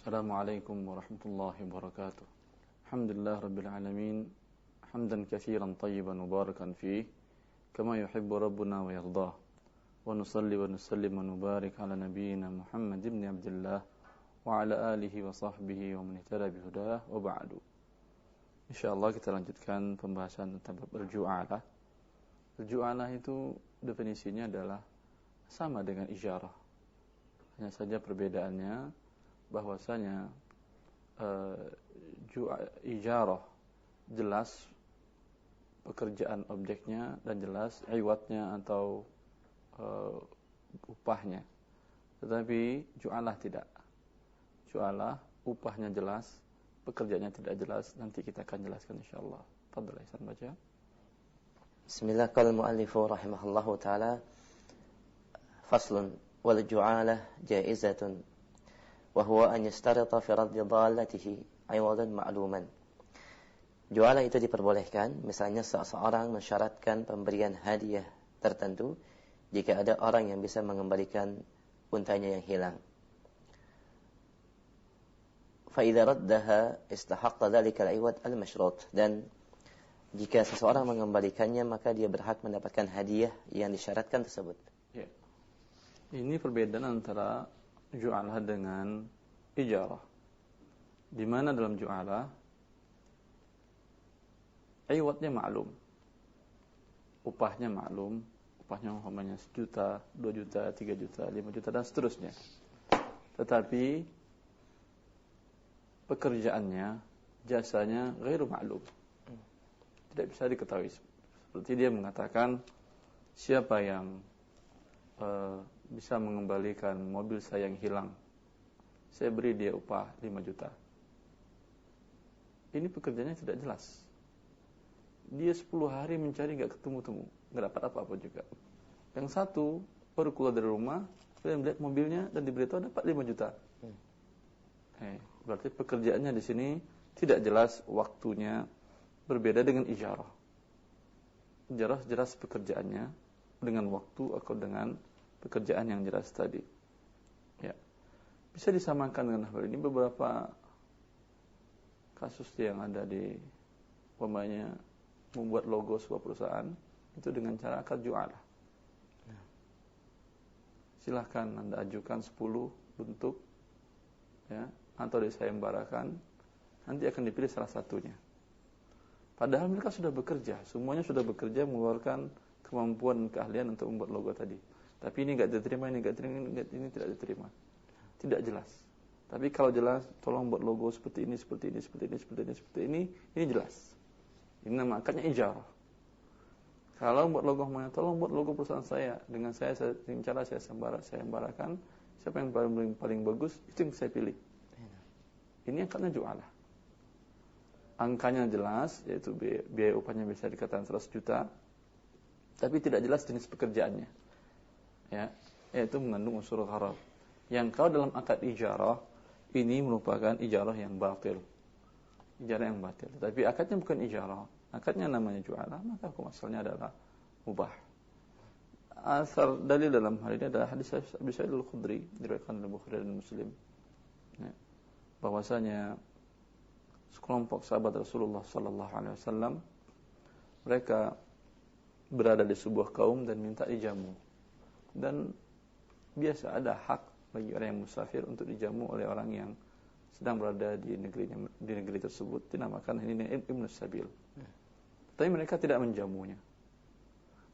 Assalamualaikum warahmatullahi wabarakatuh. Alhamdulillah rabbil alamin, hamdan katsiran tayyiban mubarakan fih, kama yuhibbu rabbuna wa yardah. Wa nusalli wa nusallim wa nubarik ala nabiyyina Muhammad ibn Abdullah wa ala alihi wa sahbihi wa man ihtada bi hudah wa ba'du. Insyaallah kita lanjutkan pembahasan tentang berju'alah. Berju'alah itu definisinya adalah sama dengan ijarah. Hanya saja perbedaannya bahwasanya ijarah jelas pekerjaan objeknya dan jelas iwatnya atau upahnya. Tetapi ju'alah tidak. Ju'alah upahnya jelas, pekerjaannya tidak jelas. Nanti kita akan jelaskan insyaallah. Fadhal Ihsan baca. Bismillah, qala al-muallifu rahimahullahu taala, faslun wal ju'alah jaizatun وهو أن يشترط في رد ضالته عوضا معلوما. Jualah itu diperbolehkan, misalnya seseorang mensyaratkan pemberian hadiah tertentu jika ada orang yang bisa mengembalikan untanya yang hilang. فإذا ردها استحق ذلك العوض المشروط. Dan jika seseorang mengembalikannya maka dia berhak mendapatkan hadiah yang disyaratkan tersebut. Ya. Ini perbedaan antara ju'alah dengan ijarah. Di mana dalam ju'alah iwatnya maklum, upahnya maklum, upahnya umpamanya 1 juta, 2 juta, 3 juta, 5 juta dan seterusnya. Tetapi pekerjaannya, jasanya ghairu maklum, tidak bisa diketahui. Seperti dia mengatakan, siapa yang bisa mengembalikan mobil saya yang hilang, saya beri dia upah 5 juta. Ini pekerjaannya tidak jelas. Dia 10 hari mencari gak ketemu-temu, gak dapat apa-apa juga. Yang satu baru keluar dari rumah, kemudian melihat mobilnya dan diberitahu dapat 5 juta. Berarti pekerjaannya di sini tidak jelas waktunya, berbeda dengan ijarah. Ijarah jelas pekerjaannya dengan waktu atau dengan pekerjaan yang jelas tadi. Ya. Bisa disamakan dengan hal ini beberapa kasus yang ada di umpamanya membuat logo sebuah perusahaan itu dengan cara akad ju'alah. Silahkan Anda ajukan 10 bentuk ya, atau disayembarakan, nanti akan dipilih salah satunya. Padahal mereka sudah bekerja, semuanya sudah bekerja mengeluarkan kemampuan keahlian untuk membuat logo tadi. Tapi ini enggak diterima, ini enggak diterima, ini tidak diterima. Tidak jelas. Tapi kalau jelas, tolong buat logo seperti ini, seperti ini, seperti ini, seperti ini, seperti ini jelas. Ini nama akadnya ijarah. Kalau buat logo mana, tolong buat logo perusahaan saya, dengan saya cara saya sembarakan, siapa yang paling bagus, itu yang saya pilih. Ini akadnya ju'alah. Angkanya jelas, yaitu biaya upahnya bisa dikatakan 100 juta, tapi tidak jelas jenis pekerjaannya. Ya, yaitu mengandung unsur gharar. Yang kalau dalam akad ijarah ini merupakan ijarah yang batil. Ijarah yang batil. Tapi akadnya bukan ijarah, akadnya namanya ju'alah, maka hukum asalnya adalah mubah. Asal dalil dalam hal ini adalah hadis Abu Sa'id Al-Khudri diriwayatkan oleh Bukhari dan Muslim. Ya, bahwasanya sekelompok sahabat Rasulullah sallallahu alaihi wasallam mereka berada di sebuah kaum dan minta dijamu. Dan biasa ada hak bagi orang yang musafir untuk dijamu oleh orang yang sedang berada di negeri tersebut, dinamakan ini Ibnu Sabil. Tapi mereka tidak menjamunya.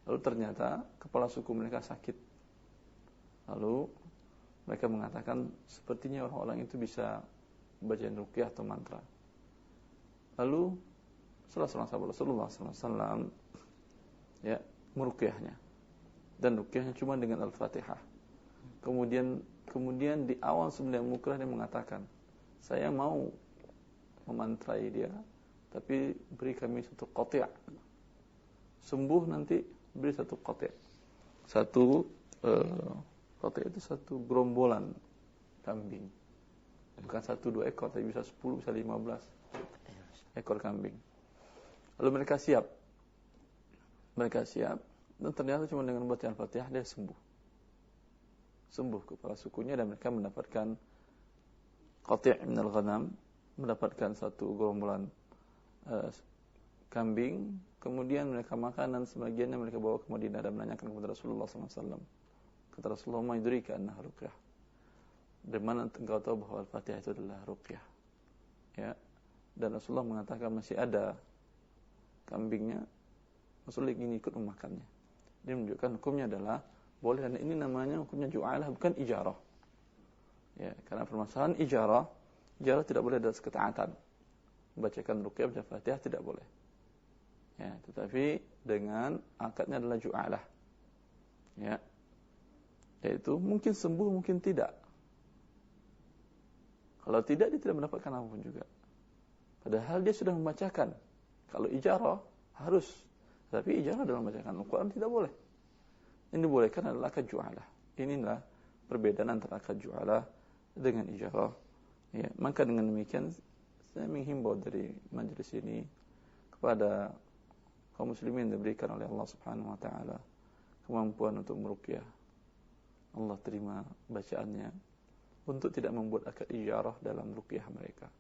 Lalu ternyata kepala suku mereka sakit. Lalu mereka mengatakan sepertinya orang-orang itu bisa baca ruqyah atau mantra. Lalu salah seorang sahabat Rasulullah SAW ya meruqyahnya. Dan ruqyahnya cuma dengan Al-Fatihah. Kemudian di awal sebelum mukrah dia mengatakan, saya mau memantrai dia, tapi beri kami satu qati'. Sembuh nanti beri satu qati'. Satu qati' itu satu gerombolan kambing. Bukan 1-2 ekor, tapi bisa 10, bisa 15 ekor kambing. Lalu mereka siap. Dan ternyata cuma dengan membaca Al-Fatihah dia sembuh kepala sukunya dan mereka mendapatkan qati' minal ghanam, mendapatkan satu gerombolan kambing, kemudian mereka makan dan sebagiannya mereka bawa ke Madinah dan menanyakan kepada Rasulullah SAW. Kata Rasulullah, "Ma yudrika annaha ruqyah?" Dari mana engkau tahu bahwa Al-Fatihah itu adalah ruqyah? Ya. Dan Rasulullah mengatakan masih ada kambingnya, Rasulullah ingin ikut memakannya. Dia menunjukkan hukumnya adalah boleh, dan ini namanya hukumnya ju'alah, bukan ijarah. Ya, karena permasalahan ijarah tidak boleh dalam ketaatan. Membacakan ruqyah, baca Fatihah tidak boleh. Ya, tetapi dengan akadnya adalah ju'alah. Ya. Yaitu mungkin sembuh, mungkin tidak. Kalau tidak, dia tidak mendapatkan apapun juga. Padahal dia sudah membacakan. Kalau ijarah harus, tapi ijarah dalam membacakan Al-Quran tidak boleh. Ini dibolehkan adalah akad ju'alah. Inilah perbedaan antara akad ju'alah dengan ijarah. Ya, maka dengan demikian saya menghimbau dari majelis ini kepada kaum muslimin diberikan oleh Allah Subhanahu wa taala kemampuan untuk meruqyah. Allah terima bacaannya, untuk tidak membuat akad ijarah dalam ruqyah mereka.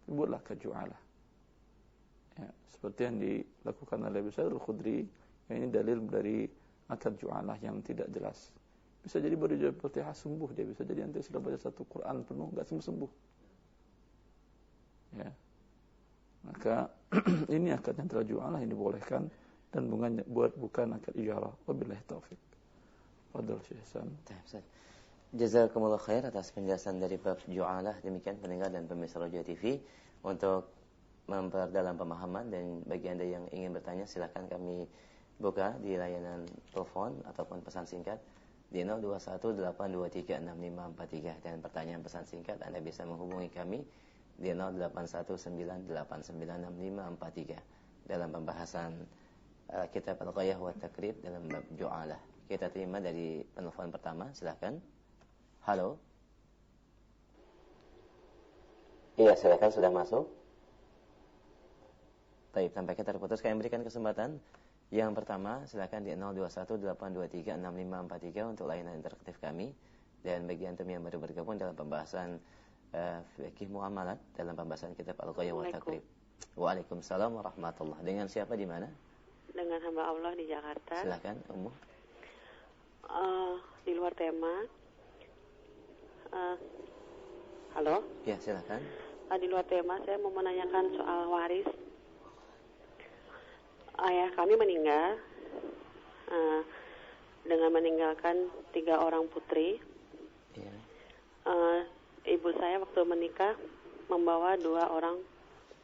Buatlah akad ju'alah. Ya, seperti yang dilakukan oleh Abu Sa'id Al-Khudri, yang ini dalil dari akad ju'alah yang tidak jelas. Bisa jadi baru jawab Fatihah sembuh dia, bisa jadi nanti sudah baca satu Quran penuh enggak sembuh-sembuh. Ya. Maka ini akad yang telah ju'alah yang dibolehkan dan bukan akad ijarah. Wabillahi taufik. Fadhil Syekh Hasan. Jazakumullah khair atas penjelasan dari bab ju'alah. Demikian pendengar dan pemirsa Roja TV, untuk memperdalam pemahaman, dan bagi Anda yang ingin bertanya silakan kami buka di layanan telepon ataupun pesan singkat di 0218236543, dan pertanyaan pesan singkat Anda bisa menghubungi kami di 0819896543 dalam pembahasan kitab Al-Ghayah wa Takrib dalam bab ju'alah. Kita terima dari penelpon pertama, silakan. Halo. Iya, silakan, sudah masuk. Baik, tampaknya terputus. Kami berikan kesempatan yang pertama, silakan di 0218236543 untuk layanan interaktif kami. Dan bagi antum yang baru bergabung dalam pembahasan fikih muamalat dalam pembahasan kitab Al-Ghayah wa Takrib. Waalaikumsalam warahmatullahi. Dengan siapa di mana? Dengan hamba Allah di Jakarta. Silakan, Ummu. Di luar tema. Halo? Ya, silakan. Di luar tema, saya mau menanyakan soal waris. Ayah kami meninggal dengan meninggalkan 3 orang putri. Ya. Ibu saya waktu menikah membawa 2 orang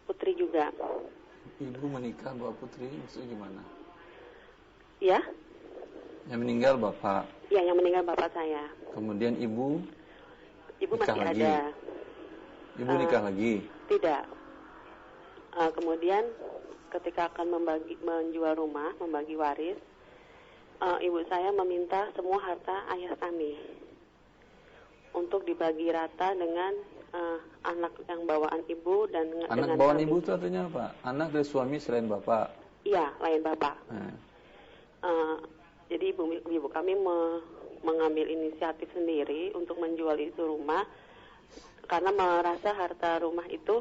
putri juga. Ibu menikah 2 putri, maksudnya gimana? Ya? Yang meninggal bapak. Ya, yang meninggal bapak saya. Kemudian ibu masih lagi. ada. Ibu nikah lagi? Tidak. Kemudian ketika akan menjual rumah, membagi waris, ibu saya meminta semua harta ayah kami untuk dibagi rata dengan anak yang bawaan ibu dan anak dengan bawaan kami. Ibu itu artinya apa? Anak dari suami selain bapak? Iya, lain bapak. Jadi ibu kami mengambil inisiatif sendiri untuk menjual itu rumah karena merasa harta rumah itu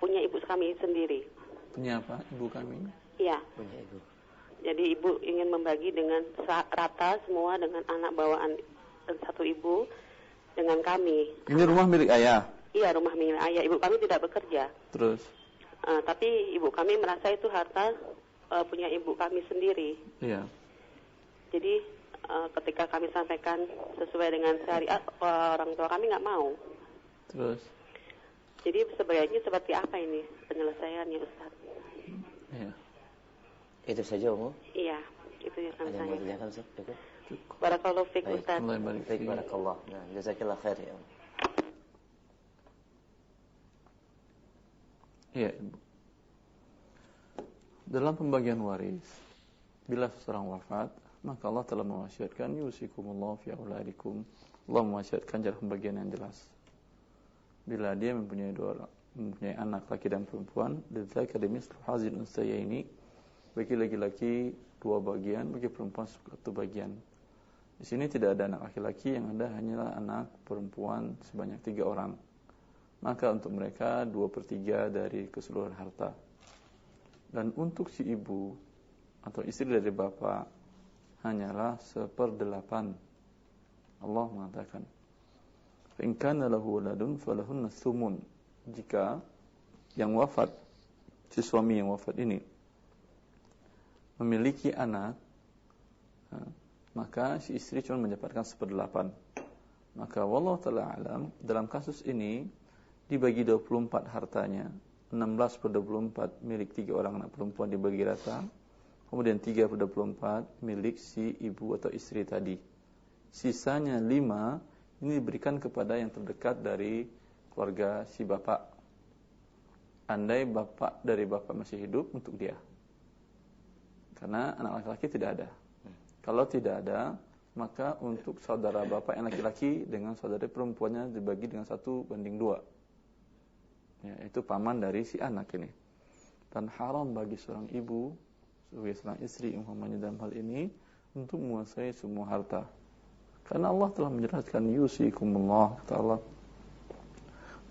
punya ibu kami sendiri. Punya apa? Ibu kami? Iya. Punya ibu. Jadi ibu ingin membagi dengan rata semua dengan anak bawaan satu ibu dengan kami. Ini rumah milik ayah? Iya, rumah milik ayah. Ibu kami tidak bekerja. Terus? Tapi ibu kami merasa itu harta punya ibu kami sendiri. Iya. Jadi ketika kami sampaikan sesuai dengan syariat, orang tua kami nggak mau. Terus? Jadi sebenarnya seperti apa ini penyelesaiannya, Ustaz? Iya. Itu saja, Ummu. Iya, itu yang Ada yang saya. mau ditanyakan, Ustaz? Cukup. Barakallahu fiik, Baik. Ustaz. Baik, barakallah. Nah, jazakallah khair ya. Iya, Ibu. Dalam pembagian waris, bila seseorang wafat, maka Allah telah mewasiatkan yusikumullahu fi auladikum. Allah mewasiatkan cara pembagian yang jelas. Bila dia mempunyai anak laki dan perempuan, lidzakari mislu hazil unsayaini, bagi laki-laki 2 bagian, bagi perempuan 1 bagian. Di sini tidak ada anak laki-laki, yang ada hanyalah anak perempuan sebanyak 3 orang. Maka untuk mereka 2/3 dari keseluruhan harta. Dan untuk si ibu atau istri dari bapak hanyalah 1/8. Allah mengatakan, "Fa in kana lahu waladun falahunna thumun." Jika yang wafat, si suami yang wafat ini memiliki anak, maka si istri cuma mendapatkan 1/8. Maka wallahu ta'ala alam, dalam kasus ini dibagi 24 hartanya, 16/24 milik 3 orang anak perempuan dibagi rata, kemudian 3/24 milik si ibu atau istri tadi. Sisanya 5 ini diberikan kepada yang terdekat dari keluarga si bapak. Andai bapak dari bapak masih hidup, untuk dia. Karena anak laki-laki tidak ada. Kalau tidak ada, maka untuk saudara bapak yang laki-laki dengan saudara perempuannya dibagi dengan 1/2. Ya, itu paman dari si anak ini. Dan haram bagi seorang ibu, sebagai seorang istri umpamanya dalam hal ini, untuk menguasai semua harta. Karena Allah telah menjelaskan, yusikumullah, kata Allah,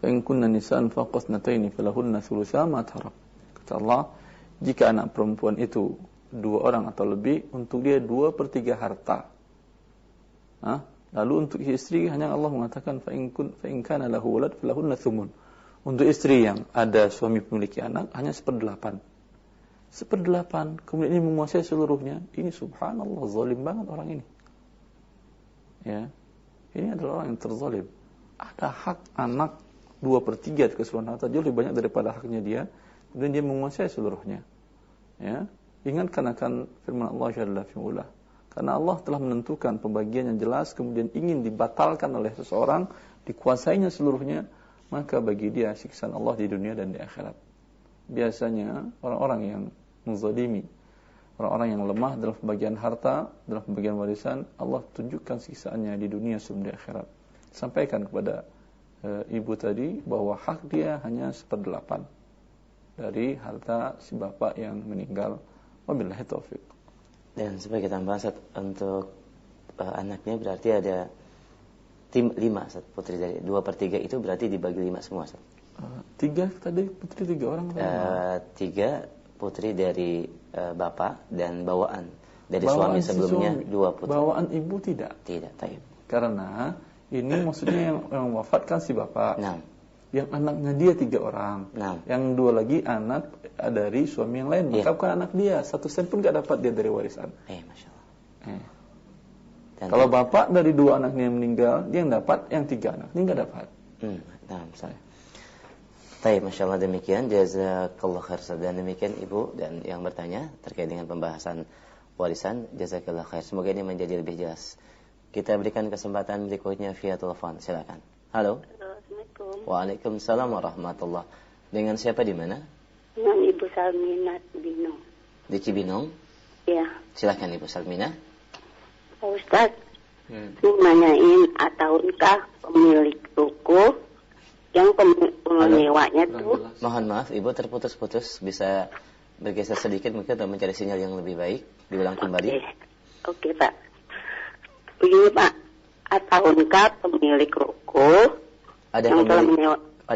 fa in kunna nisaan faqasnataini falahunna thulutsa ma tarak. Kata Allah, jika anak perempuan itu 2 orang atau lebih, untuk dia 2/3 harta. Lalu untuk istri hanya Allah mengatakan fa in kana lahu walad falahunna thumun. Untuk istri yang ada suami memiliki anak hanya 1/8. 1/8, kemudian ini menguasai seluruhnya. Ini subhanallah, zalim banget orang ini. Ya. Ini adalah orang yang terzalim. Ada hak anak 2/3 keseluruhan harta, jauh lebih banyak daripada haknya dia, kemudian dia menguasai seluruhnya. Ya. Ingatkan akan firman Allah Jalla fi'ula. Karena Allah telah menentukan pembagian yang jelas, kemudian ingin dibatalkan oleh seseorang, dikuasainya seluruhnya, maka bagi dia siksaan Allah di dunia dan di akhirat. Biasanya orang-orang yang menzalimi, orang-orang yang lemah dalam pembagian harta, dalam pembagian warisan, Allah tunjukkan siksaannya di dunia sebelum di akhirat. Sampaikan kepada ibu tadi bahwa hak dia hanya 1/8 dari harta si bapak yang meninggal. Wabillahi taufiq. Dan sebagai tambahan untuk anaknya berarti ada 5 putri dari 2/3 itu berarti dibagi 5 semua. 3 tadi putri 3 orang. 3 putri dari bapak dan bawaan dari bawaan suami sebelumnya si 2 putri. Bawaan ibu tidak. Tidak, taib. Karena ini maksudnya yang wafat kan si bapak. Nah. Yang anaknya dia 3 orang. Nah. Yang 2 lagi anak dari suami yang lain. Maka bukan anak dia. 1 sen pun gak dapat dia dari warisan. Masya Allah. Kalau bapak dari 2 anaknya yang meninggal, dia yang dapat, yang 3 anak ini gak dapat. Nah, saya. Baik, Masya Allah, demikian. Jazakallah khair. Dan demikian ibu dan yang bertanya terkait dengan pembahasan warisan. Jazakallah khair. Semoga ini menjadi lebih jelas. Kita berikan kesempatan berikutnya via telepon. Silakan. Halo. Assalamualaikum. Waalaikumsalam warahmatullah. Dengan siapa di mana? Dengan Ibu Salmina Binong. Di Cibinong? Iya. Silakan Ibu Salmina. Pak Ustaz, nanyain tahukah pemilik toko yang penyewanya tuh? Mohon maaf, Ibu terputus-putus. Bisa bergeser sedikit mungkin untuk mencari sinyal yang lebih baik. Diulang kembali. Oke, Pak. Begini, Pak. Tahukah pemilik ruko yang telah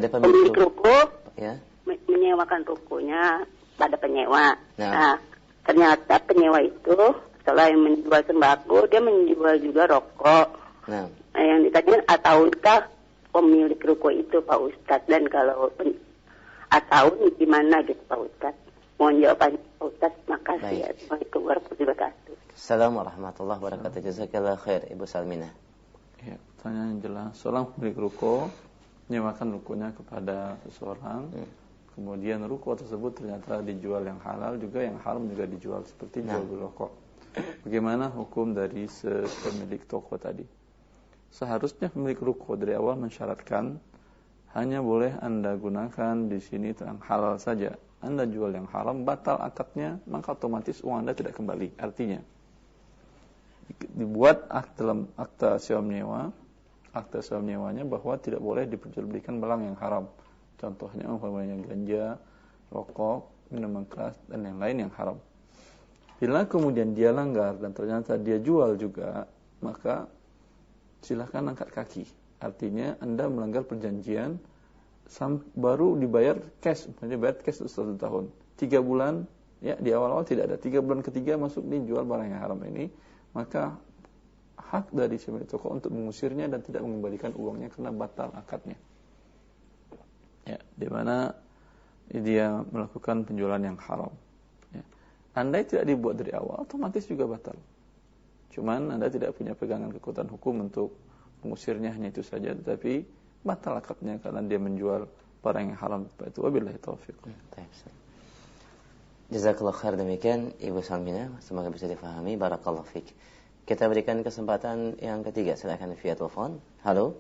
pemilik ruko ya, menyewakan rukonya pada penyewa. Nah, ternyata penyewa itu selain menjual sembako, dia menjual juga rokok. Nah, yang ditanyakan tahukah pemilik ruko itu, Pak Ustadz? Dan kalau tahu gimana gitu, Pak Ustadz? Mohon jawabannya, Pak Ustadz. Makasih. Assalamualaikum warahmatullahi wabarakatuh. Assalamualaikum warahmatullahi wabarakatuh. Jazakallah khair, Ibu Salmina. Ya, pertanyaan jelas. Seorang pemilik ruko menyewakan rukonya kepada seseorang. Kemudian ruko tersebut ternyata dijual yang halal, juga yang haram juga dijual, seperti jual beli rokok. Bagaimana hukum dari pemilik toko tadi? Seharusnya pemilik ruko dari awal mensyaratkan hanya boleh Anda gunakan di sini yang halal saja. Anda jual yang haram, batal akadnya, maka otomatis uang Anda tidak kembali. Artinya dibuat dalam akta sewa menyewa, akta sewa menyewanya bahwa tidak boleh diperjualbelikan barang yang haram. Contohnya umpamanya ganja, rokok, minuman keras dan yang lain yang haram. Bila kemudian dia langgar dan ternyata dia jual juga maka silahkan angkat kaki. Artinya Anda melanggar perjanjian baru dibayar cash, bayar cash 1 tahun. 3 bulan ya di awal-awal tidak ada. 3 bulan ketiga masuk dijual barang yang haram ini, maka hak dari si pemilik toko untuk mengusirnya dan tidak mengembalikan uangnya karena batal akadnya. Ya, di mana dia melakukan penjualan yang haram. Ya. Andai tidak dibuat dari awal, otomatis juga batal. Cuman Anda tidak punya pegangan kekuatan hukum untuk mengusirnya, hanya itu saja, tetapi batal akadnya karena dia menjual barang yang haram. Itu wabillahi taufiq. Jazakallahu khair, demikian Ibu Salmina, semoga bisa difahami. Barakallahu fiik. Kita berikan kesempatan yang ketiga, silakan via telepon. Halo.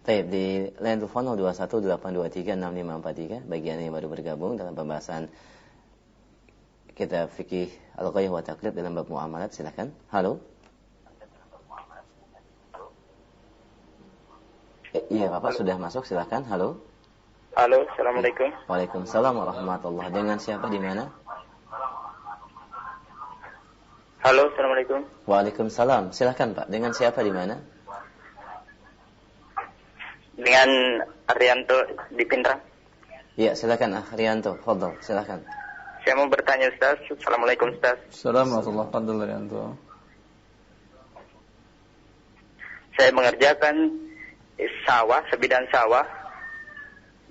Baik, di line telepon 0218236543 bagi Anda yang baru bergabung dalam pembahasan kita fikih al-ghayyah wa taqlid dalam bab muamalat, silakan. Halo. Iya, Bapak sudah masuk, silakan. Halo. Halo, Assalamualaikum. Waalaikumsalam warahmatullahi. Dengan siapa di mana? Halo, Assalamualaikum. Waalaikumsalam. Silakan, Pak. Dengan siapa di mana? Dengan Arianto di Pindrang. Iya, silakan Arianto. Fadhal, silakan. Saya mau bertanya, Ustaz. Assalamualaikum, Ustaz. Assalamualaikum warahmatullahi wabarakatuh. Saya mengerjakan sawah, sebidang sawah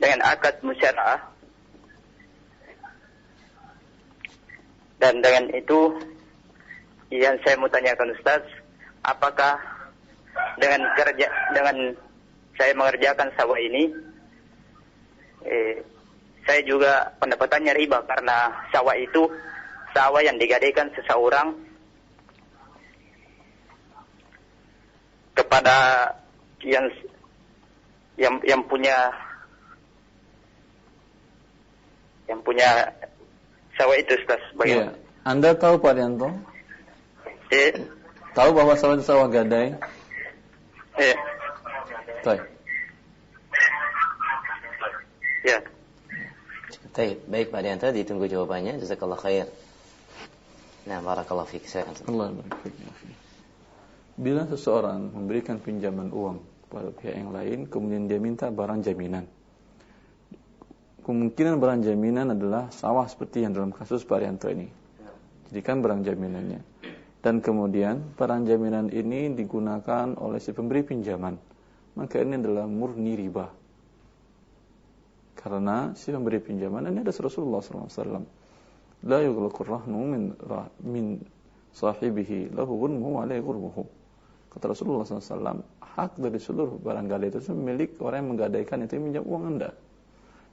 dengan akad musyara'ah. Dan dengan itu yang saya mau tanyakan, Ustaz, apakah dengan saya mengerjakan sawah ini, saya juga pendapatannya riba karena sawah itu sawah yang digadaikan seseorang kepada yang punya sawah itu, Ustaz. Bagaimana? Ya. Anda tahu Pak Rianto? Tahu bahwa sawah itu sawah gadai? Baik. Ya. Baik Pak Rianto, ditunggu jawabannya. Jazakallah khair. Nah, barakallahu fiik. Silakan. Allah barik. Bila seseorang memberikan pinjaman uang kepada pihak yang lain, kemudian dia minta barang jaminan. Kemungkinan barang jaminan adalah sawah seperti yang dalam kasus Pak Rianto ini. Jadikan barang jaminannya. Dan kemudian barang jaminan ini digunakan oleh si pemberi pinjaman. Maka ini adalah murni riba. Karena si pemberi pinjaman ini ada Rasulullah SAW. La yughlaqur rahnu min sahibihi lahu ghunmuhu wa alayhi ghurmuhu. Kata Rasulullah SAW, hak dari seluruh barang gadai itu milik orang yang menggadaikan itu minjam uang Anda.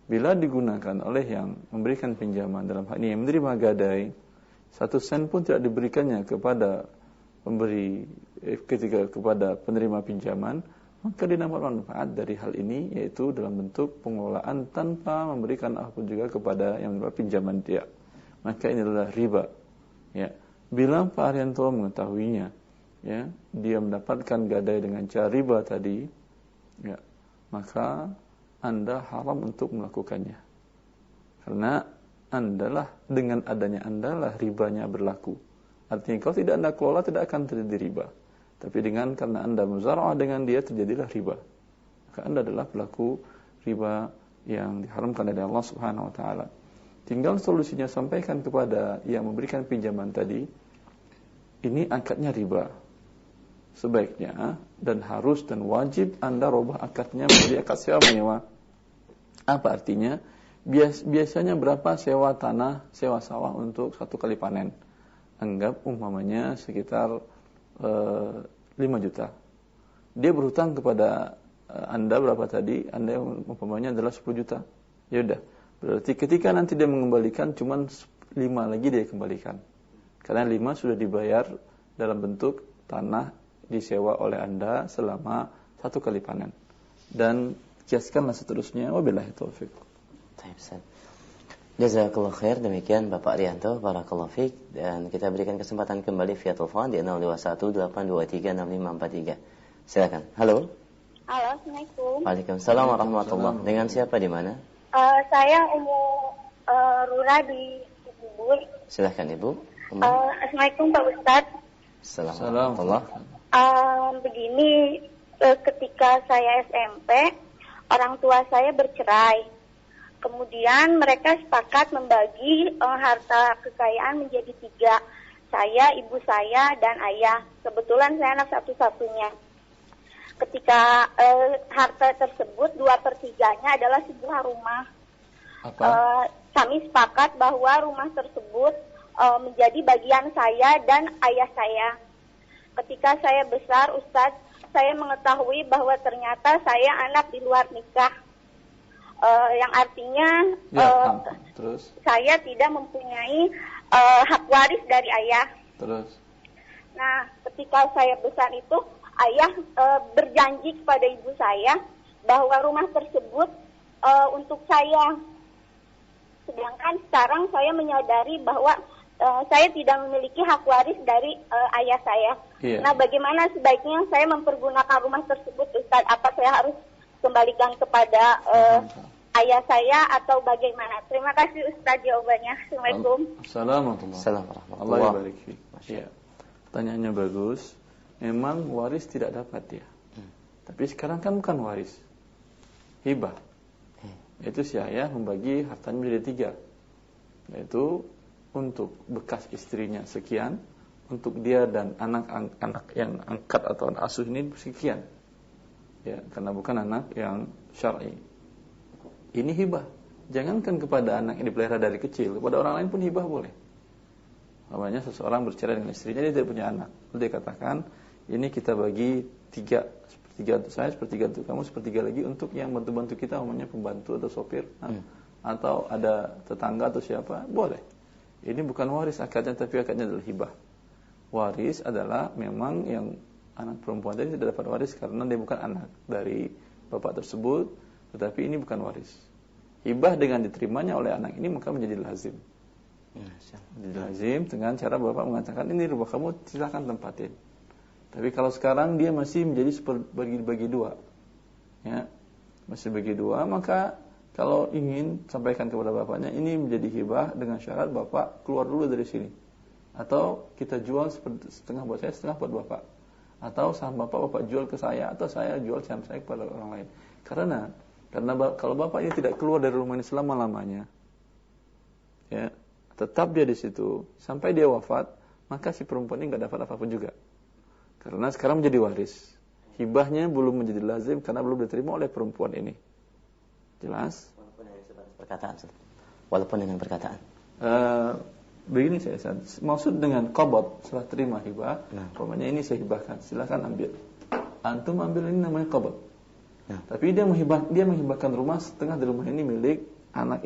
Bila digunakan oleh yang memberikan pinjaman, dalam hal ini yang menerima gadai, 1 sen pun tidak diberikannya kepada pemberi kepada penerima pinjaman, maka didapat manfaat dari hal ini, yaitu dalam bentuk pengelolaan tanpa memberikan apapun juga kepada yang menerima pinjaman dia. Maka ini adalah riba. Ya. Bila Pak Arianto mengetahuinya, ya, dia mendapatkan gadai dengan cara riba tadi, ya, maka Anda haram untuk melakukannya. Karena dengan adanya Anda ribanya berlaku. Artinya kalau tidak Anda kelola tidak akan terjadi riba. Tapi karena Anda muzara'ah dengan dia terjadilah riba. Maka Anda adalah pelaku riba yang diharamkan oleh Allah Subhanahu wa taala. Tinggal solusinya sampaikan kepada yang memberikan pinjaman tadi, ini akadnya riba. Sebaiknya dan harus dan wajib Anda rubah akadnya menjadi akad sewa menyewa. Apa artinya? Biasanya berapa sewa tanah, sewa sawah untuk 1 kali panen? Anggap umpamanya sekitar 5 juta. Dia berhutang kepada Anda berapa tadi? Anda umpamanya adalah 10 juta. Ya udah. Berarti ketika nanti dia mengembalikan cuma 5 lagi dia kembalikan. Karena 5 sudah dibayar dalam bentuk tanah disewa oleh Anda selama 1 kali panen. Dan kiaskanlah seterusnya. Wabillahi taufiq. Jazakallah khair, demikian Bapak Rianto, barakallahu fiik. Dan kita berikan kesempatan kembali via telepon di 0218236543. Silakan. Halo. Halo, Assalamualaikum. Waalaikumsalam warahmatullahi. Dengan siapa di mana? Saya Rura di Cibubur. Silakan Ibu. Assalamualaikum Pak Ustadz. Assalamualaikum. Begini, ketika saya SMP, orang tua saya bercerai. Kemudian mereka sepakat membagi harta kekayaan menjadi 3. Saya, ibu saya, dan ayah. Kebetulan saya anak satu-satunya. Ketika harta tersebut 2/3-nya adalah sebuah rumah. Kami sepakat bahwa rumah tersebut menjadi bagian saya dan ayah saya. Ketika saya besar, Ustadz, saya mengetahui bahwa ternyata saya anak di luar nikah. Yang artinya terus saya tidak mempunyai hak waris dari ayah. Terus. Nah, ketika saya besar itu, ayah berjanji kepada ibu saya bahwa rumah tersebut untuk saya. Sedangkan sekarang saya menyadari bahwa saya tidak memiliki hak waris dari ayah saya. Iya. Nah, bagaimana sebaiknya saya mempergunakan rumah tersebut, Ustaz? Apa saya harus kembalikan kepada ayah saya atau bagaimana? Terima kasih Ustaz jawabannya. Assalamualaikum. Assalamualaikum. Allah barik fiik. Ya. Pertanyaannya bagus. Memang waris tidak dapat ya. Tapi sekarang kan bukan waris. Hibah. Yaitu si ayah membagi hartanya menjadi 3. Yaitu untuk bekas istrinya sekian, untuk dia dan anak-anak yang angkat atau asuh ini sekian. Ya, karena bukan anak yang syar'i. Ini hibah. Jangankan kepada anak yang dipelihara dari kecil, kepada orang lain pun hibah boleh. Namanya seseorang bercerai dengan istrinya, dia tidak punya anak. Lalu dia katakan, ini kita bagi 3, sepertiga untuk saya, sepertiga untuk kamu, sepertiga lagi untuk yang bantu-bantu kita, namanya pembantu atau sopir, atau ada tetangga atau siapa, boleh. Ini bukan waris akadnya, tapi akadnya adalah hibah. Waris adalah memang yang anak perempuan tadi tidak dapat waris karena dia bukan anak dari bapak tersebut, tetapi ini bukan waris. Hibah dengan diterimanya oleh anak ini maka menjadi lazim. Menjadi lazim dengan cara bapak mengatakan, ini rumah kamu, silakan tempatin. Tapi kalau sekarang dia masih menjadi bagi 2, ya, masih bagi 2, maka kalau ingin sampaikan kepada bapaknya, ini menjadi hibah dengan syarat bapak keluar dulu dari sini. Atau kita jual setengah buat saya, setengah buat bapak. Atau saham bapak jual ke saya, atau saya jual saham saya kepada orang lain. Karena kalau bapak ini tidak keluar dari rumah ini selama-lamanya, ya, tetap dia di situ sampai dia wafat, maka si perempuan ini nggak dapat apapun juga. Karena sekarang menjadi waris. Hibahnya belum menjadi lazim karena belum diterima oleh perempuan ini. Jelas? Walaupun dengan perkataan. Begini saya maksud dengan qabad, setelah terima hibah, umpamanya ini saya hibahkan, silakan ambil. Antum ambil, ini namanya qabad. Tapi dia menghibahkan rumah, setengah dari rumah ini milik anak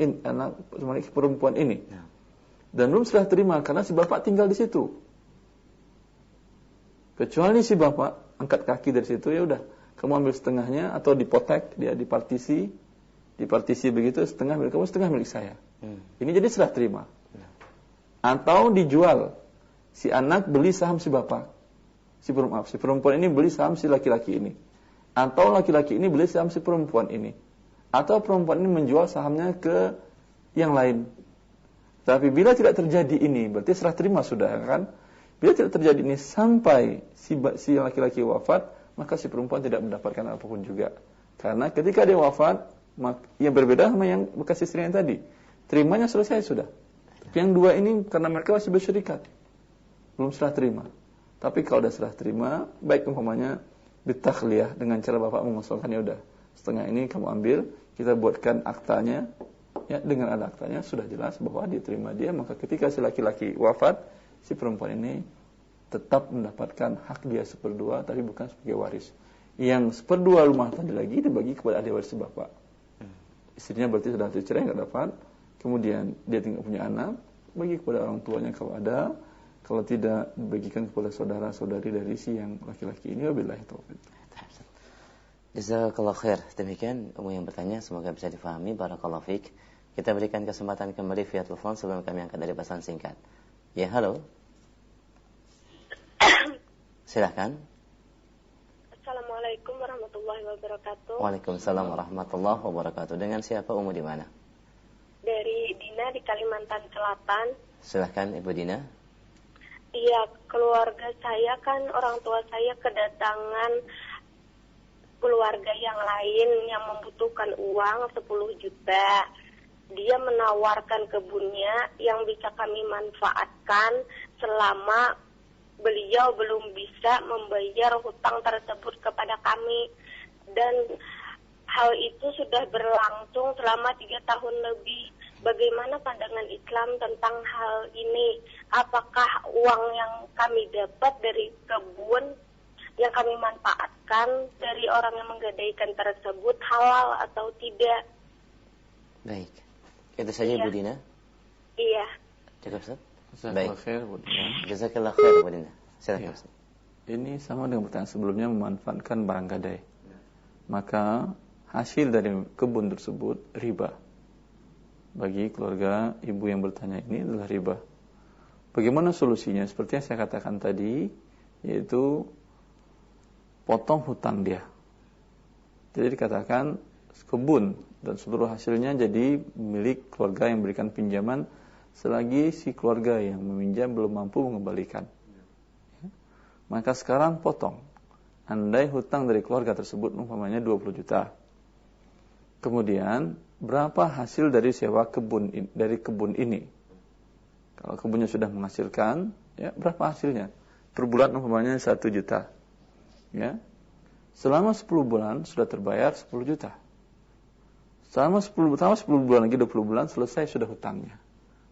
perempuan ini. Dan belum setelah terima karena si bapak tinggal di situ. Kecuali si bapak angkat kaki dari situ, ya udah, kamu ambil setengahnya atau dipotek, dia dipartisi begitu, setengah milik kamu, setengah milik saya. Ini jadi serah terima. Atau dijual, si anak beli saham si bapak, si perempuan ini beli saham si laki-laki ini, atau laki-laki ini beli saham si perempuan ini, atau perempuan ini menjual sahamnya ke yang lain. Tapi bila tidak terjadi ini, berarti serah terima sudah, kan? Bila tidak terjadi ini sampai si laki-laki wafat, maka si perempuan tidak mendapatkan apapun juga. Karena ketika dia wafat, yang berbeda sama yang bekas istrinya tadi. Terimanya selesai sudah. Yang 2 ini karena mereka masih bersyirikat, belum serah terima. Tapi kalau sudah serah terima, baik umpamanya bitakhliyah, dengan cara bapak mengusulkan, ya udah, setengah ini kamu ambil, kita buatkan aktanya. Ya, dengan ada aktanya sudah jelas bahwa diterima dia, maka ketika si laki-laki wafat, si perempuan ini tetap mendapatkan hak dia 1/2, tapi bukan sebagai waris. Yang 1/2 rumah tadi lagi dibagi kepada adik waris si bapak. Istrinya berarti sudah tercerai, nggak dapat. Kemudian dia tinggal punya anak, bagi kepada orang tuanya kalau ada. Kalau tidak, dibagikan kepada saudara-saudari dari si yang laki-laki ini. Wabillahi taufiq. Jazakallahu khair. Demikian umum yang bertanya, semoga bisa difahami. Barakallahu fiik. Kita berikan kesempatan kembali via telepon sebelum kami angkat dari pesan singkat. Ya, halo. Silakan. Assalamualaikum warahmatullahi wabarakatuh. Waalaikumsalam warahmatullahi wabarakatuh. Dengan siapa, Umu di mana? Dari Dina di Kalimantan Selatan. Silakan Ibu Dina. Iya, keluarga saya kan orang tua saya kedatangan keluarga yang lain yang membutuhkan uang 10 juta. Dia menawarkan kebunnya yang bisa kami manfaatkan selama beliau belum bisa membayar hutang tersebut kepada kami. Dan hal itu sudah berlangsung selama 3 tahun lebih. Bagaimana pandangan Islam tentang hal ini? Apakah uang yang kami dapat dari kebun yang kami manfaatkan dari orang yang menggadaikan tersebut halal atau tidak? Baik. Itu saja Iya. Bu Dina. Iya. Cukup, Ustaz? Jazakallah khair, Bu Dina. Jazakallah khair Bu Dina. Silakan, Iya. Ustaz. Ini sama dengan pertanyaan sebelumnya, memanfaatkan barang gadai. Maka hasil dari kebun tersebut riba. Bagi keluarga ibu yang bertanya ini adalah riba. Bagaimana solusinya? Seperti yang saya katakan tadi, yaitu potong hutang dia. Jadi dikatakan kebun dan seluruh hasilnya jadi milik keluarga yang memberikan pinjaman selagi si keluarga yang meminjam belum mampu mengembalikan. Maka sekarang potong. Andai hutang dari keluarga tersebut umpamanya 20 juta. Kemudian berapa hasil dari sewa kebun dari kebun ini? Kalau kebunnya sudah menghasilkan, ya berapa hasilnya? Per bulan umpamanya 1 juta. Ya. Selama 10 bulan sudah terbayar 10 juta. Selama 10 bulan lagi 20 bulan selesai sudah hutangnya.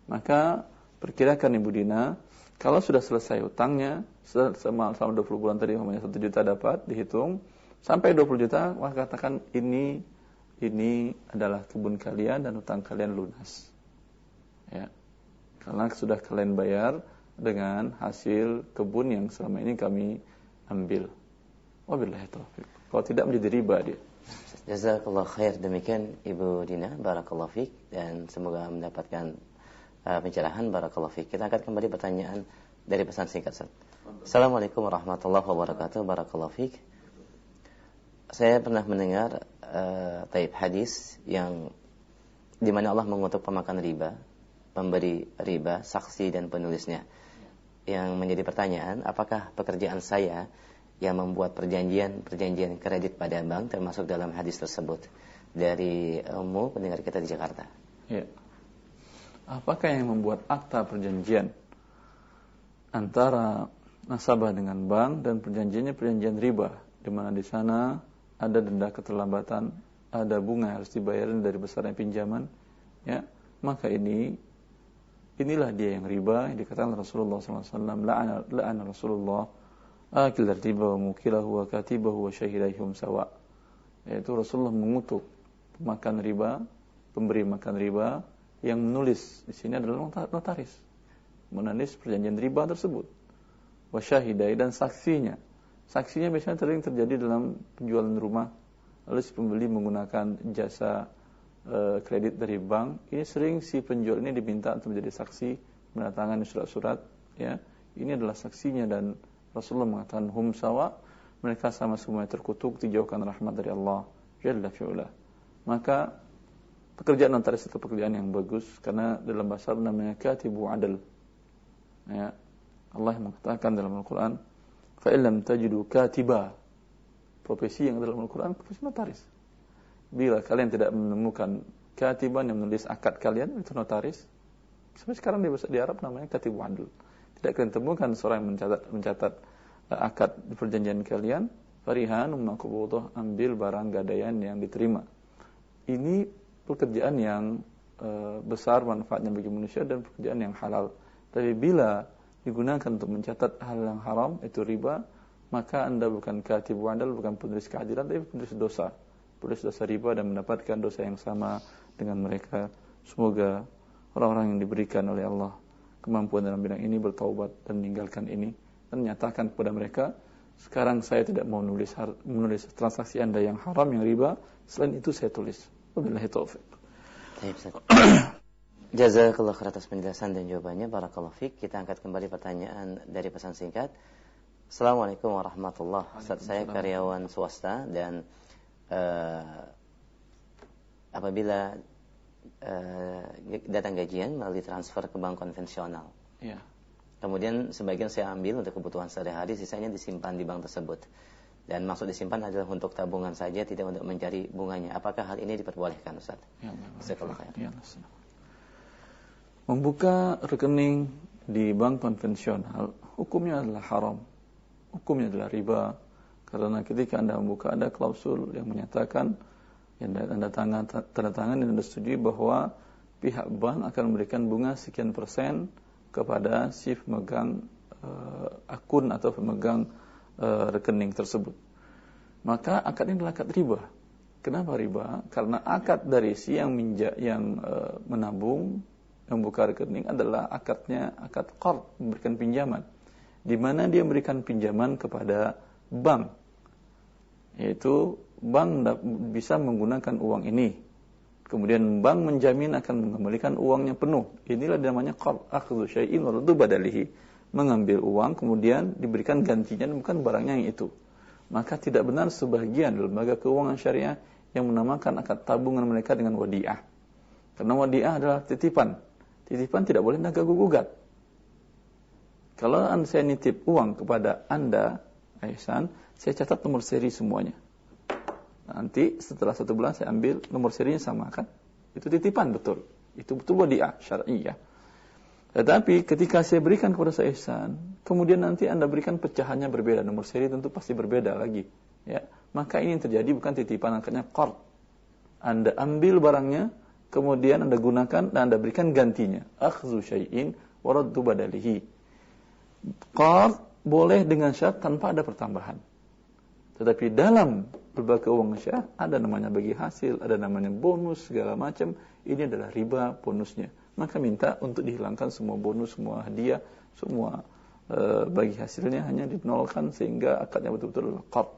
Maka perkirakan Ibu Dina, kalau sudah selesai hutangnya selama 20 bulan tadi umpamanya 1 juta dapat dihitung sampai 20 juta, maka katakan ini adalah kebun kalian dan hutang kalian lunas. Ya. Karena sudah kalian bayar dengan hasil kebun yang selama ini kami ambil. Wabillahi taufiq. Kalau tidak menjadi riba dia. Jazakallah khair. Demikian Ibu Dina, barakallahu fiik, dan semoga mendapatkan pencerahan, barakallahu fiik. Kita angkat kembali pertanyaan dari pesan singkat, Ustaz. Assalamualaikum warahmatullahi wabarakatuh, barakallahu fiik. Saya pernah mendengar taib hadis yang di mana Allah mengutuk pemakan riba, pemberi riba, saksi dan penulisnya. Yang menjadi pertanyaan, apakah pekerjaan saya yang membuat perjanjian kredit pada bank termasuk dalam hadis tersebut? Dari Ummu, pendengar kita di Jakarta. Ya. Apakah yang membuat akta perjanjian antara nasabah dengan bank dan perjanjiannya perjanjian riba, di mana di sana ada denda keterlambatan, ada bunga yang harus dibayarin dari besarnya pinjaman, ya, maka inilah dia yang riba yang dikatakan Rasulullah SAW. La'ana Rasulullah akil riba wa mukilahu wa katibahu wa syahidaihum sawa. Yaitu Rasulullah mengutuk pemakan riba, pemberi makan riba, yang menulis di sini adalah notaris, menulis perjanjian riba tersebut. Wa syahidai, dan saksinya. Saksinya biasanya sering terjadi dalam penjualan rumah, lalu si pembeli menggunakan jasa kredit dari bank. Ini sering si penjual ini diminta untuk menjadi saksi, menandatangani surat-surat, ya. Ini adalah saksinya, dan Rasulullah mengatakan hum sawa, mereka sama semuanya terkutuk, dijauhkan rahmat dari Allah Jalla fi'ula. Maka pekerjaan notaris itu pekerjaan yang bagus, karena dalam bahasa Arab namanya katibu adl. Ya. Allah mengatakan dalam Al-Quran, fa illam tajidu katiba, profesi yang dalam Al-Quran profesi notaris. Bila kalian tidak menemukan katiban yang menulis akad kalian, itu notaris. Sampai sekarang di Arab namanya katibu adl. Tidak kalian temukan seorang yang mencatat akad di perjanjian kalian, farihan maqbudah, ambil barang gadaian yang diterima. Ini pekerjaan yang besar manfaatnya bagi manusia dan pekerjaan yang halal. Tapi bila digunakan untuk mencatat hal yang haram, itu riba, maka Anda bukan katibu adl, bukan penulis keadilan, tapi penulis dosa. Penulis dosa riba dan mendapatkan dosa yang sama dengan mereka. Semoga orang-orang yang diberikan oleh Allah kemampuan dalam bidang ini bertaubat dan meninggalkan ini, dan menyatakan kepada mereka, sekarang saya tidak mau menulis transaksi Anda yang haram, yang riba, selain itu saya tulis. Wabillahi taufiq. Jazakallah khair atas penjelasan dan jawabannya, barakallahu fiik. Kita angkat kembali pertanyaan dari pesan singkat. Assalamualaikum warahmatullahi wabarakatuh. Saya karyawan swasta dan apabila datang gajian melalui transfer ke bank konvensional, ya, Kemudian sebagian saya ambil untuk kebutuhan sehari-hari, sisanya disimpan di bank tersebut. Dan maksud disimpan adalah untuk tabungan saja, tidak untuk mencari bunganya. Apakah hal ini diperbolehkan, Ustaz? Ya, membuka rekening di bank konvensional hukumnya adalah haram, hukumnya adalah riba, karena ketika Anda membuka ada klausul yang menyatakan, yang Anda tanda tangan dan Anda setujui bahwa pihak bank akan memberikan bunga sekian persen kepada si pemegang akun atau pemegang rekening tersebut. Maka akad ini adalah akad riba. Kenapa riba? Karena akad dari si yang menabung, membuka rekening adalah akadnya akad qard, memberikan pinjaman, di mana dia memberikan pinjaman kepada bank, yaitu bank bisa menggunakan uang ini, kemudian bank menjamin akan mengembalikan uangnya penuh. Inilah namanya qard, akhdhu syai'in wa raddu badalihi, mengambil uang kemudian diberikan gantinya, bukan barangnya yang itu. Maka tidak benar sebagian lembaga keuangan syariah yang menamakan akad tabungan mereka dengan wadi'ah. Karena wadi'ah adalah titipan. Titipan tidak boleh gugat. Kalau saya nitip uang kepada Anda, Ihsan, saya catat nomor seri semuanya. Nanti setelah 1 bulan saya ambil nomor serinya sama, kan? Itu titipan, betul. Itu betul wadi'ah syar'iyyah. Tetapi ketika saya berikan kepada saya Ihsan, kemudian nanti Anda berikan pecahannya berbeda, nomor seri tentu pasti berbeda lagi, ya. Maka ini yang terjadi bukan titipan, angkanya qard. Anda ambil barangnya, kemudian Anda gunakan dan Anda berikan gantinya. Akhdhu syai'in wa raddu badalihi. Qard boleh dengan syarat tanpa ada pertambahan. Tetapi dalam berbagai keuangan syariah ada namanya bagi hasil, ada namanya bonus segala macam. Ini adalah riba bonusnya. Maka minta untuk dihilangkan semua bonus, semua hadiah, semua bagi hasilnya hanya dinolkan sehingga akadnya betul-betul qard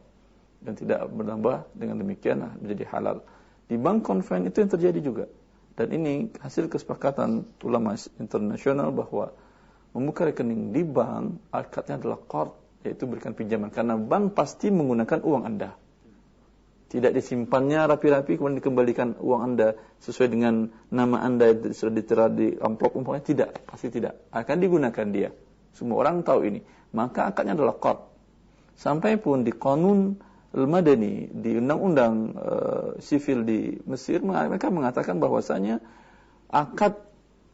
dan tidak bertambah. Dengan demikian menjadi halal. Di bank konven itu yang terjadi juga. Dan ini hasil kesepakatan ulama internasional bahwa membuka rekening di bank akadnya adalah qard, yaitu berikan pinjaman, karena bank pasti menggunakan uang Anda. Tidak disimpannya rapi-rapi kemudian dikembalikan uang Anda sesuai dengan nama Anda sudah ditera di amplop umpamanya, tidak, pasti tidak. Akan digunakan dia. Semua orang tahu ini. Maka akadnya adalah qard. Sampai pun di Qanun Al-Madani, di undang-undang sivil di Mesir, mereka mengatakan bahwasanya akad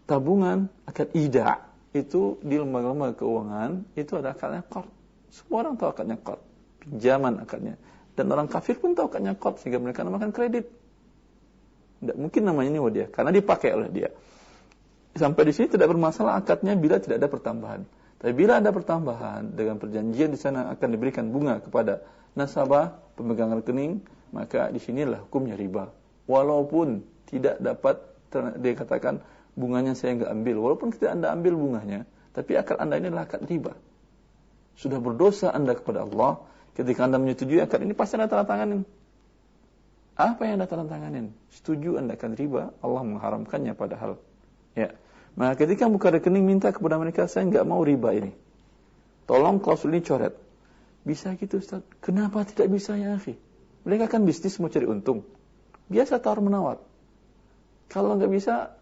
tabungan, akad ida itu di lembaga-lembaga keuangan itu ada akadnya qard. Semua orang tahu akadnya qard, pinjaman akadnya. Dan orang kafir pun tahu akadnya qard, sehingga mereka namakan kredit. Tidak mungkin namanya ini wadiah, karena dipakai oleh dia. Sampai di sini tidak bermasalah akadnya bila tidak ada pertambahan. Tapi bila ada pertambahan dengan perjanjian di sana akan diberikan bunga kepada nasabah pemegang rekening, maka di sinilah hukumnya riba. Walaupun tidak dapat dikatakan bunganya saya enggak ambil, walaupun kita Anda ambil bunganya, tapi akad Anda ini adalah akad riba. Sudah berdosa Anda kepada Allah. Ketika Anda menyetujui akad ini, pasti Anda tanda tanganin. Apa yang Anda tanda tanganin? Setuju Anda akan riba, Allah mengharamkannya padahal. Ya. Maka ketika buka rekening, minta kepada mereka, saya enggak mau riba ini. Tolong klausul ini coret. Bisa gitu Ustaz? Kenapa tidak bisa ya akhi? Mereka kan bisnis mau cari untung. Biasa tawar-menawar. Kalau enggak bisa,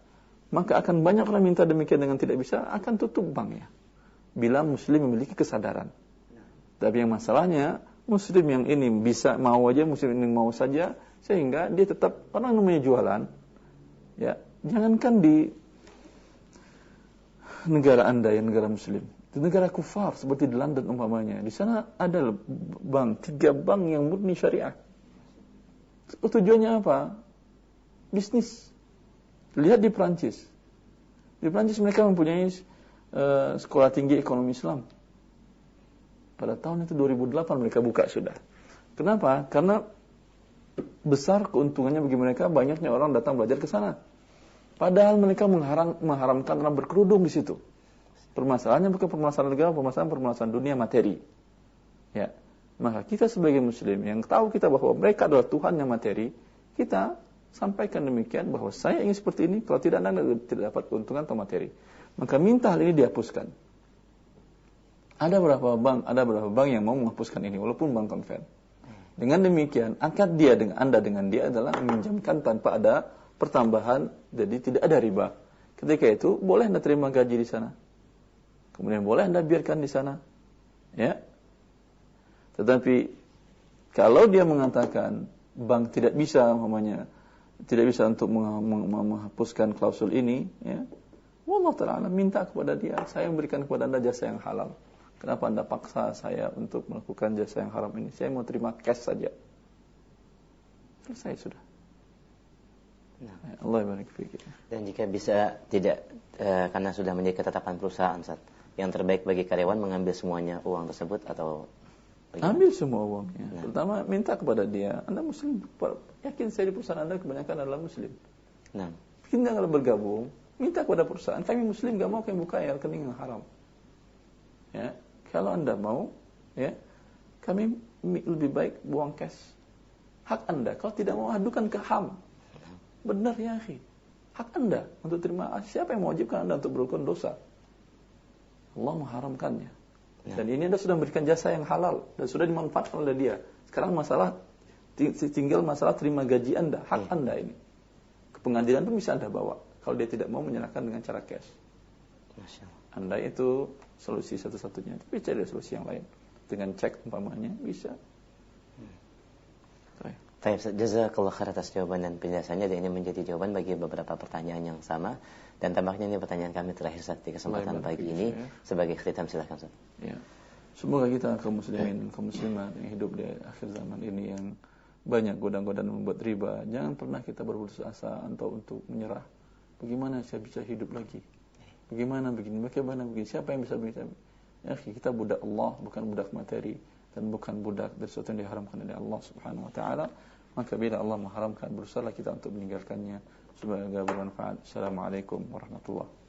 maka akan banyak orang minta demikian dengan tidak bisa, akan tutup banknya. Bila muslim memiliki kesadaran. Tapi yang masalahnya, muslim yang ini bisa mau aja, muslim ini mau saja, sehingga dia tetap, orang namanya jualan, ya, jangankan di negara Anda yang negara muslim, di negara kufar seperti di London umpamanya, di sana ada bank, 3 bank yang murni syariah. Tujuannya apa? Bisnis. Lihat di Perancis. Di Perancis mereka mempunyai sekolah tinggi ekonomi Islam. Pada tahun itu 2008 mereka buka sudah. Kenapa? Karena besar keuntungannya bagi mereka, banyaknya orang datang belajar ke sana. Padahal mereka mengharamkan orang berkerudung di situ. Permasalahannya bukan permasalahan negara, permasalahan dunia materi. Ya. Maka kita sebagai muslim yang tahu kita bahwa mereka adalah Tuhan yang materi, kita sampaikan demikian bahwa saya ingin seperti ini, kalau tidak Anda tidak dapat keuntungan atau materi. Maka minta hal ini dihapuskan. Ada beberapa bank yang mau menghapuskan ini walaupun bank konven. Dengan demikian, akad dia dengan Anda dengan dia adalah meminjamkan tanpa ada pertambahan, jadi tidak ada riba. Ketika itu boleh Anda terima gaji di sana. kemudian boleh Anda biarkan di sana. Ya. Tetapi kalau dia mengatakan bank tidak bisa untuk menghapuskan klausul ini, ya. Wallahu ta'ala minta kepada dia, saya memberikan kepada Anda jasa yang halal. Kenapa Anda paksa saya untuk melakukan jasa yang haram ini? Saya mau terima cash saja. Selesai sudah. Nah, Allah barik fiik. Dan jika bisa tidak karena sudah menjadi ketetapan perusahaan, Ustaz, yang terbaik bagi karyawan mengambil semuanya uang tersebut atau bagaimana? Ambil semua uangnya. Nah. Pertama minta kepada dia, Anda Muslim, yakin saya di perusahaan Anda kebanyakan adalah Muslim. Nah, kita kalau bergabung, minta kepada perusahaan, kami Muslim, gak mau kami buka rekening yang haram. Ya, kalau Anda mau, ya, kami lebih baik buang cash. Hak Anda. Kalau tidak mau, adukan ke HAM. Benar ya, akhi. Hak Anda untuk terima. Siapa yang mewajibkan Anda untuk berlakukan dosa? Allah mengharamkannya. Ya. Dan ini Anda sudah memberikan jasa yang halal dan sudah dimanfaatkan oleh dia. Sekarang tinggal masalah terima gaji Anda, hak Anda ini. Ke pengadilan pun bisa Anda bawa kalau dia tidak mau menyerahkan dengan cara cash. Masya Allah. Anda itu solusi satu-satunya. Tapi cari solusi yang lain. Dengan cek umpamanya bisa. Baik, jazakallah khair atas jawaban dan penjelasannya. Dan ini menjadi jawaban bagi beberapa pertanyaan yang sama. Dan tampaknya ini pertanyaan kami terakhir saat di kesempatan pagi ini. Sebagai khitam silakan Ustaz. Ya. Semoga kita kaum muslimin dan kaum muslimat yang hidup di akhir zaman ini yang banyak godaan-godaan membuat riba, jangan pernah kita berputus asa atau untuk menyerah. Bagaimana saya bisa hidup lagi? Bagaimana begini? Siapa yang bisa begini? Ya, kita budak Allah, bukan budak materi dan bukan budak dari sesuatu yang diharamkan oleh Allah Subhanahu wa taala. Maka bila Allah mengharamkan, berusahalah kita untuk meninggalkannya. Semoga bermanfaat. Assalamualaikum warahmatullahi wabarakatuh.